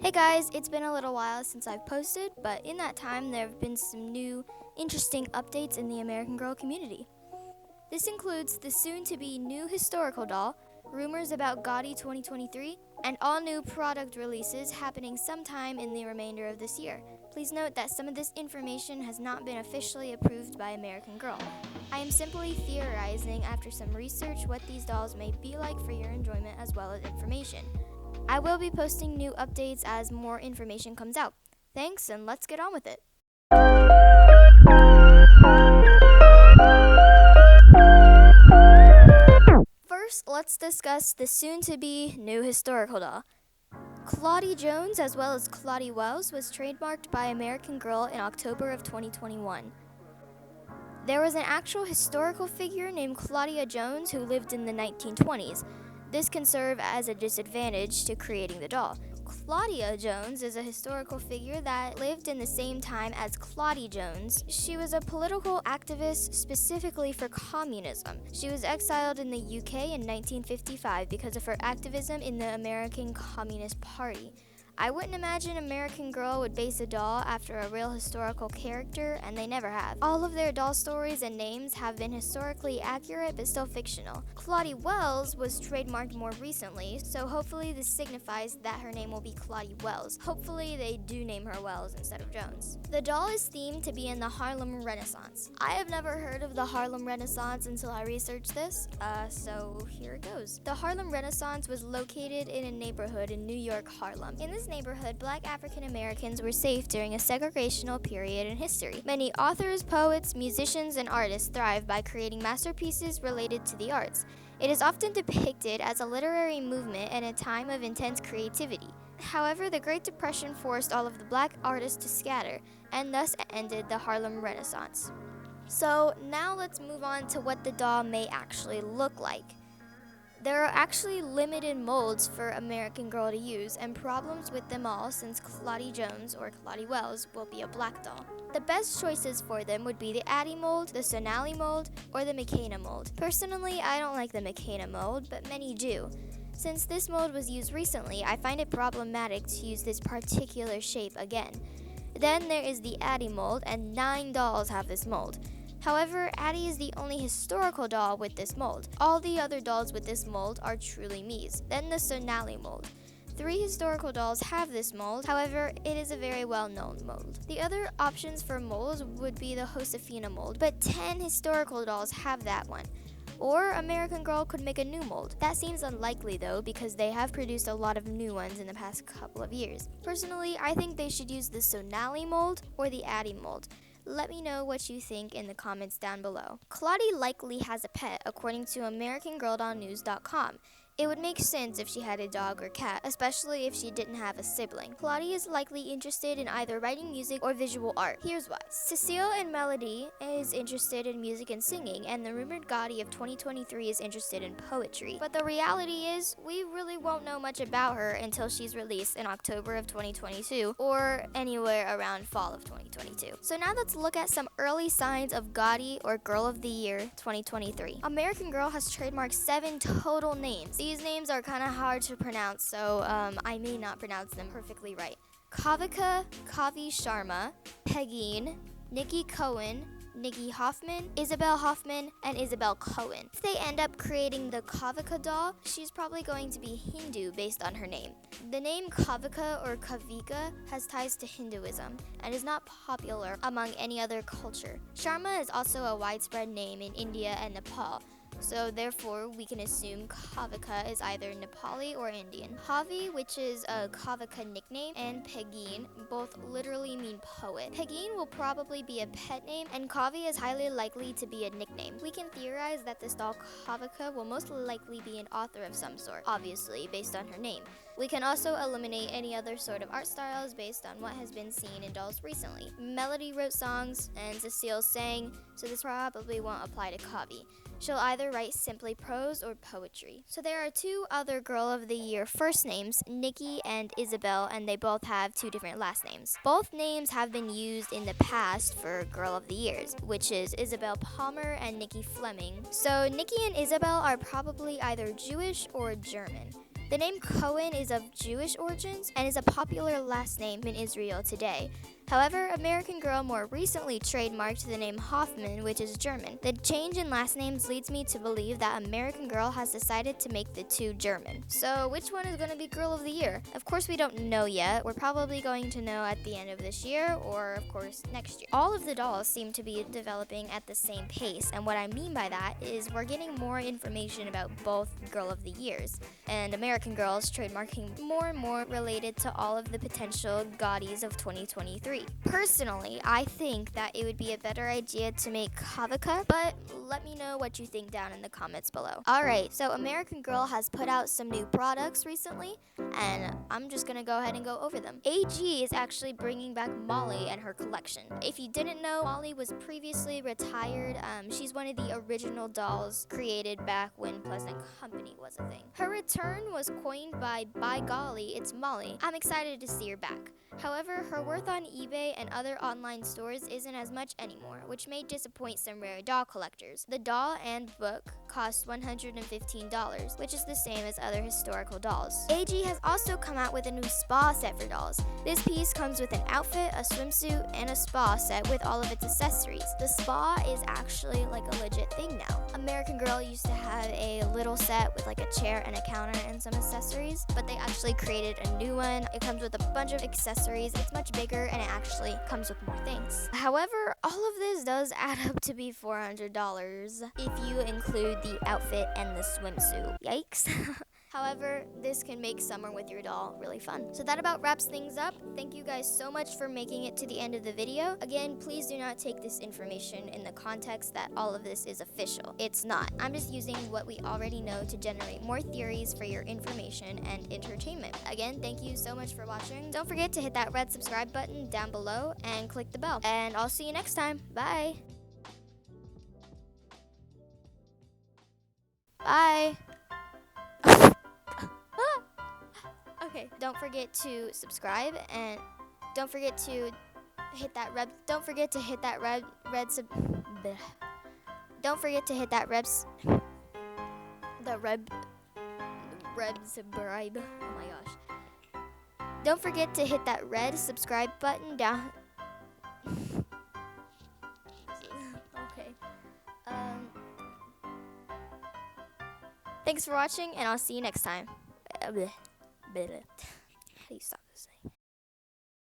Hey guys, it's been a little while since I've posted, but in that time there have been some new, interesting updates in the American Girl community. This includes the soon-to-be new historical doll, rumors about GOTY 2023, and all new product releases happening sometime in the remainder of this year. Please note that some of this information has not been officially approved by American Girl. I am simply theorizing after some research what these dolls may be like for your enjoyment as well as information. I will be posting new updates as more information comes out. Thanks, and let's get on with it. First, let's discuss the soon-to-be new historical doll. Claudie Jones, as well as Claudie Wells, was trademarked by American Girl in October of 2021. There was an actual historical figure named Claudia Jones who lived in the 1920s. This can serve as a disadvantage to creating the doll. Claudia Jones is a historical figure that lived in the same time as Claudie Jones. She was a political activist specifically for communism. She was exiled in the UK in 1955 because of her activism in the American Communist Party. I wouldn't imagine American Girl would base a doll after a real historical character, and they never have. All of their doll stories and names have been historically accurate but still fictional. Claudie Wells was trademarked more recently, so hopefully this signifies that her name will be Claudie Wells. Hopefully they do name her Wells instead of Jones. The doll is themed to be in the Harlem Renaissance. I have never heard of the Harlem Renaissance until I researched this, so here it goes. The Harlem Renaissance was located in a neighborhood in New York, Harlem. In this neighborhood, Black African Americans were safe during a segregational period in history. Many authors, poets, musicians, and artists thrived by creating masterpieces related to the arts. It is often depicted as a literary movement and a time of intense creativity. However, the Great Depression forced all of the Black artists to scatter, and thus ended the Harlem Renaissance. So now let's move on to what the doll may actually look like. There are actually limited molds for American Girl to use, and problems with them all since Claudie Jones or Claudie Wells will be a black doll. The best choices for them would be the Addie mold, the Sonali mold, or the McKenna mold. Personally, I don't like the McKenna mold, but many do. Since this mold was used recently, I find it problematic to use this particular shape again. Then there is the Addie mold, and 9 dolls have this mold. However, Addie is the only historical doll with this mold. All the other dolls with this mold are truly Mies. Then the Sonali mold. 3 historical dolls have this mold, however, it is a very well-known mold. The other options for molds would be the Josefina mold, but 10 historical dolls have that one. Or American Girl could make a new mold. That seems unlikely though, because they have produced a lot of new ones in the past couple of years. Personally, I think they should use the Sonali mold or the Addie mold. Let me know what you think in the comments down below. Claudie likely has a pet, according to AmericanGirlDollNews.com. It would make sense if she had a dog or cat, especially if she didn't have a sibling. Claudie is likely interested in either writing music or visual art. Here's why. Cecile and Melody is interested in music and singing, and the rumored GOTY of 2023 is interested in poetry. But the reality is, we really won't know much about her until she's released in October of 2022, or anywhere around fall of 2022. So now let's look at some early signs of GOTY or Girl of the Year 2023. American Girl has trademarked 7 total names. These names are kind of hard to pronounce, so I may not pronounce them perfectly right. Kavika Kavi Sharma, Pegeen, Nicki Cohen, Nicki Hoffman, Isabelle Hoffman, and Isabelle Cohen. If they end up creating the Kavika doll, she's probably going to be Hindu based on her name. The name Kavika or Kavika has ties to Hinduism and is not popular among any other culture. Sharma is also a widespread name in India and Nepal. So therefore, we can assume Kavika is either Nepali or Indian. Havi, which is a Kavika nickname, and Pegeen both literally mean poet. Pegeen will probably be a pet name, and Kavi is highly likely to be a nickname. We can theorize that this doll Kavika will most likely be an author of some sort, obviously based on her name. We can also eliminate any other sort of art styles based on what has been seen in dolls recently. Melody wrote songs, and Cecile sang, so this probably won't apply to Kavi. She'll either write simply prose or poetry. So there are 2 other Girl of the Year first names, Nicki and Isabelle, and they both have 2 different last names. Both names have been used in the past for Girl of the Years, which is Isabelle Palmer and Nicki Fleming. So Nicki and Isabelle are probably either Jewish or German. The name Cohen is of Jewish origins and is a popular last name in Israel today. However, American Girl more recently trademarked the name Hoffman, which is German. The change in last names leads me to believe that American Girl has decided to make the two German. So which one is going to be Girl of the Year? Of course, we don't know yet. We're probably going to know at the end of this year or, of course, next year. All of the dolls seem to be developing at the same pace, and what I mean by that is we're getting more information about both Girl of the Years, and American Girl's trademarking more and more related to all of the potential GOTYs of 2023. Personally, I think that it would be a better idea to make Havaka, but let me know what you think down in the comments below. Alright, so American Girl has put out some new products recently, and I'm just gonna go ahead and go over them. AG is actually bringing back Molly and her collection. If you didn't know, Molly was previously retired. She's one of the original dolls created back when Pleasant Company was a thing. Her return was coined by golly, it's Molly. I'm excited to see her back. However, her worth on eBay and other online stores isn't as much anymore, which may disappoint some rare doll collectors. The doll and book cost $115, which is the same as other historical dolls. AG has also come out with a new spa set for dolls. This piece comes with an outfit, a swimsuit, and a spa set with all of its accessories. The spa is actually like a legit thing now. American Girl used to have a little set with like a chair and a counter and some accessories, but they actually created a new one. It comes with a bunch of accessories. It's much bigger and it actually comes with more things. However, all of this does add up to be $400 if you include the outfit and the swimsuit. Yikes. However, this can make summer with your doll really fun. So that about wraps things up. Thank you guys so much for making it to the end of the video. Again, please do not take this information in the context that all of this is official. It's not. I'm just using what we already know to generate more theories for your information and entertainment. Again, thank you so much for watching. Don't forget to hit that red subscribe button down below and click the bell. And I'll see you next time. Bye. Bye. Okay, don't forget to subscribe and don't forget to hit that red don't forget to hit that don't forget to hit that subscribe. Oh my gosh. Don't forget to hit that red subscribe button down. Okay. Thanks for watching and I'll see you next time. Please stop.